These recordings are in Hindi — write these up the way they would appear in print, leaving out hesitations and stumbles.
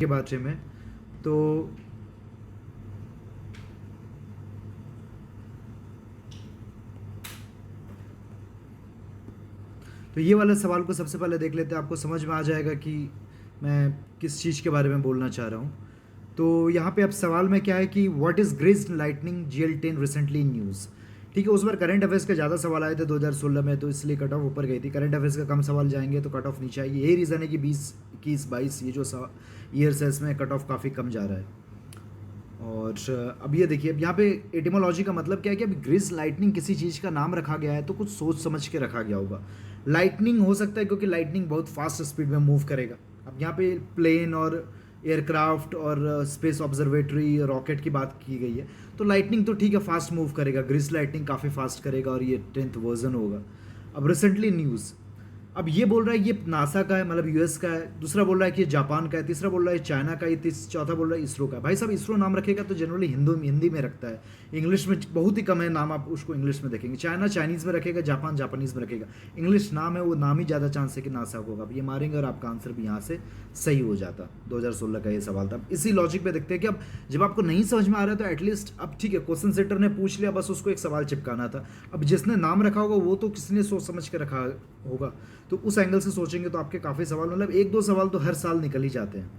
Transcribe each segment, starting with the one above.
के बारे में। तो तो ये वाले सवाल को सबसे पहले देख लेते हैं, आपको समझ में आ जाएगा कि मैं किस चीज़ के बारे में बोलना चाह रहा हूँ। तो यहाँ पे अब सवाल में क्या है कि what is greased lightning GL10 recently in news. ठीक है, उस बार करंट अफेयर्स के ज़्यादा सवाल आए थे 2016 में, तो इसलिए कट ऑफ ऊपर गई थी। करंट अफेयर्स का कम सवाल जाएंगे तो कट ऑफ नीचे आएगी। यही रीज़न है कि 20, 21, 22 ये जो ईयर्स है इसमें कट ऑफ काफ़ी कम जा रहा है। और अब ये देखिए, अब यहाँ पे एटिमोलॉजी का मतलब क्या है कि अभी ग्रिज लाइटनिंग किसी चीज़ का नाम रखा गया है तो कुछ सोच समझ के रखा गया होगा। लाइटनिंग हो सकता है क्योंकि लाइटनिंग बहुत फास्ट स्पीड में मूव करेगा। अब यहाँ पे प्लेन और एयरक्राफ्ट और स्पेस ऑब्जर्वेटरी रॉकेट की बात की गई है, तो लाइटनिंग तो ठीक है फास्ट मूव करेगा, ग्रिज लाइटनिंग काफ़ी फास्ट करेगा और ये 10th वर्जन होगा। अब रिसेंटली न्यूज़, अब ये बोल रहा है ये नासा का है, मतलब यूएस का है, दूसरा बोल रहा है कि ये जापान का है, तीसरा बोल रहा है चाइना का है, चौथा बोल रहा है इसरो का है। भाई साहब इसरो नाम रखेगा तो जनरली हिंदी में रखता है, इंग्लिश में बहुत ही कम है नाम आप उसको इंग्लिश में देखेंगे। चाइना चाइनीज़ में रखेगा, जापान जापानीज़ में रखेगा, इंग्लिश नाम है वो नाम ही ज़्यादा चांस है कि नासा होगा। अब ये मारेंगे और आपका आंसर भी यहाँ से सही हो जाता। 2016 का ये सवाल था। अब इसी लॉजिक पे देखते हैं कि अब जब आपको नहीं समझ में आ रहा है तो एटलीस्ट अब ठीक है क्वेश्चन सेटर ने पूछ लिया, बस उसको एक सवाल चिपकाना था। अब जिसने नाम रखा होगा वो तो किसने सोच समझ के रखा होगा, तो उस एंगल से सोचेंगे तो आपके काफ़ी सवाल, मतलब एक दो सवाल तो हर साल निकल ही जाते हैं।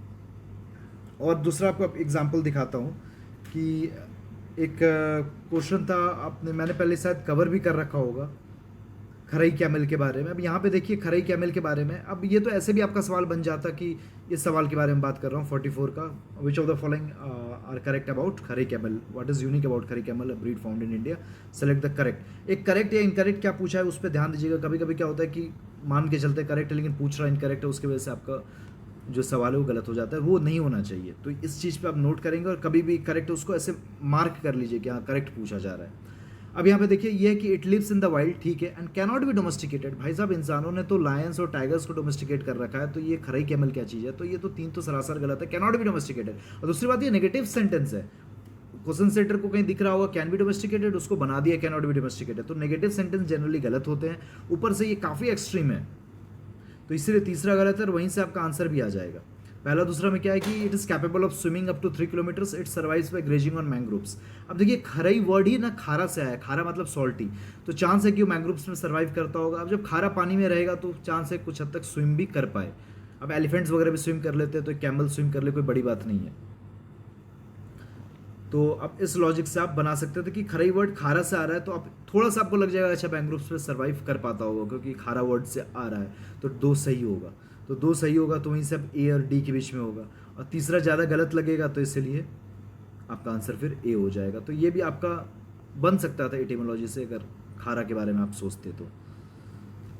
और दूसरा आपको एग्जांपल दिखाता हूँ कि एक क्वेश्चन था, मैंने पहले शायद कवर भी कर रखा होगा, खरई कैमल के बारे में। अब यहाँ पे देखिए खरई कैमल के बारे में, अब ये तो ऐसे भी आपका सवाल बन जाता कि इस सवाल के बारे में बात कर रहा हूँ 44 का, which of the following are correct about Kharai camel, what is unique about Kharai camel breed found in India, select the correct. एक करेक्ट या इनकरेक्ट क्या पूछा है उस पर ध्यान दीजिएगा। कभी कभी क्या होता है कि मान के चलते करेक्ट है लेकिन पूछ रहा इनकरेक्ट है, उसकी वजह से आपका जो सवाल है वो गलत हो जाता है, वो नहीं होना चाहिए। तो इस चीज़ पे आप नोट करेंगे और कभी भी करेक्ट उसको ऐसे मार्क कर लीजिए कि हाँ करेक्ट पूछा जा रहा है। अब यहाँ पे देखिए ये है कि it lives in the wild, ठीक है, and can not be domesticated. भाई साहब इंसानों ने तो लायंस और टाइगर्स को डोमेस्टिकेट कर रखा है, तो ये खरई कैमल क्या चीज़ है, तो ये तो तीन तो सरासर गलत है, कैन नॉट बी डोमेस्टिकेटेड। और दूसरी बात ये नेगेटिव सेंटेंस है, क्वेश्चन सेटर को कहीं दिख रहा होगा कैन बी डोमेस्टिकेटेड, उसको बना दिया कैन नॉट बी डोमेस्टिकेटेड, तो नेगेटिव सेंटेंस जनरली गलत होते हैं, ऊपर से ये काफ़ी एक्सट्रीम है, तो इसलिए तीसरा गलत है और वहीं से आपका आंसर भी आ जाएगा। पहला दूसरा में क्या है कि it is capable of swimming up to 3 kilometres, it survives by grazing on mangroves. अब देखिए खरई वर्ड ही ना खारा से आया है, खारा मतलब सॉल्टी, तो चांस है कि वो मैंग्रोव्स में सर्वाइव करता होगा। अब जब खारा पानी में रहेगा तो चांस है कुछ हद तक स्विम भी कर पाए। अब एलिफेंट्स वगैरह भी स्विम कर लेते हैं, तो कैमल स्विम कर ले कोई बड़ी बात नहीं है। तो अब इस लॉजिक से आप बना सकते थे कि खरई वर्ड खारा से आ रहा है, तो आप थोड़ा सा आपको लग जाएगा अच्छा मैंग्रोव्स पे सर्वाइव कर पाता होगा क्योंकि खारा वर्ड से आ रहा है, तो दो सही होगा। तो दो सही होगा तो वहीं से अब ए और डी के बीच में होगा, और तीसरा ज़्यादा गलत लगेगा तो इसलिए आपका आंसर फिर ए हो जाएगा। तो ये भी आपका बन सकता था एटिमोलॉजी से अगर खारा के बारे में आप सोचते तो।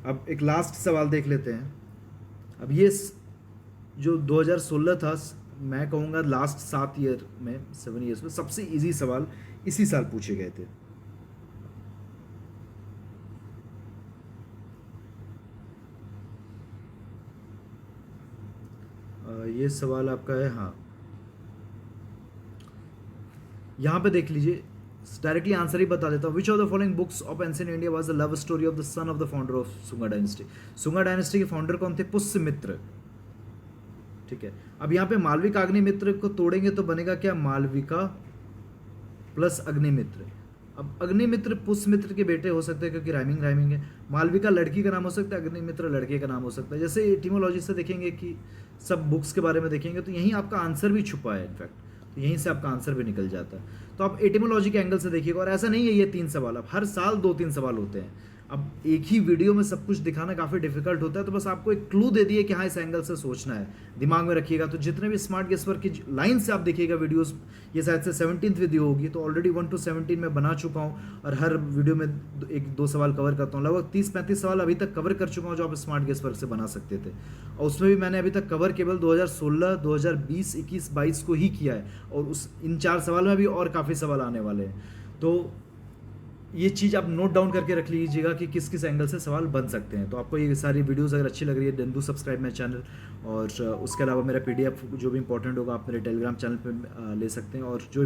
अब एक लास्ट सवाल देख लेते हैं। अब ये जो 2016 था, मैं कहूँगा लास्ट 7 ईयर में 7 ईयर्स में सबसे इजी सवाल इसी साल पूछे गए थे। ये सवाल आपका है, हाँ यहाँ पे देख लीजिए, डायरेक्टली आंसर ही बता देता हूँ। विच of the following books of ancient India was the love story of the son of the founder of Sunga dynasty. Sunga dynasty के फाउंडर कौन थे? पुष्यमित्र। ठीक है, अब यहाँ पे मालविका अग्निमित्र को तोड़ेंगे तो बनेगा क्या? मालविका प्लस अग्निमित्र। अब अग्निमित्र पुष्यमित्र के बेटे हो सकते हैं क्योंकि राइमिंग है। मालविका लड़की का नाम हो सकता है, अग्निमित्र लड़के का नाम हो सकता है। जैसे एटिमोलॉजी से देखेंगे कि सब बुक्स के बारे में देखेंगे तो यहीं आपका आंसर भी छुपा है इनफैक्ट, तो यहीं से आपका आंसर भी निकल जाता है। तो आप एटिमोलॉजी के एंगल से देखिएगा, और ऐसा नहीं है ये 3 सवाल, अब हर साल 2-3 सवाल होते हैं। अब एक ही वीडियो में सब कुछ दिखाना काफ़ी डिफिकल्ट होता है, तो बस आपको एक क्लू दे दिए कि हाँ इस एंगल से सोचना है, दिमाग में रखिएगा। तो जितने भी स्मार्ट गेसवर की लाइन से आप देखिएगा वीडियोस, ये शायद से 17th वीडियो होगी, तो ऑलरेडी 1 to 17 में बना चुका हूँ और हर वीडियो में 1-2 सवाल कवर करता हूँ। लगभग 30-35 सवाल अभी तक कवर कर चुका हूँ जो आप स्मार्ट गेसवर से बना सकते थे, और उसमें भी मैंने अभी तक कवर केवल 2016, 2020, 21, 22 को ही किया है, और इन 4 सवाल में भी और काफ़ी सवाल आने वाले हैं। तो ये चीज़ आप नोट डाउन करके रख लीजिएगा कि किस किस एंगल से सवाल बन सकते हैं। तो आपको ये सारी वीडियोस अगर अच्छी लग रही है then do subscribe my channel, और उसके अलावा मेरा PDF जो भी इंपॉर्टेंट होगा आप मेरे टेलीग्राम चैनल पे ले सकते हैं, और जो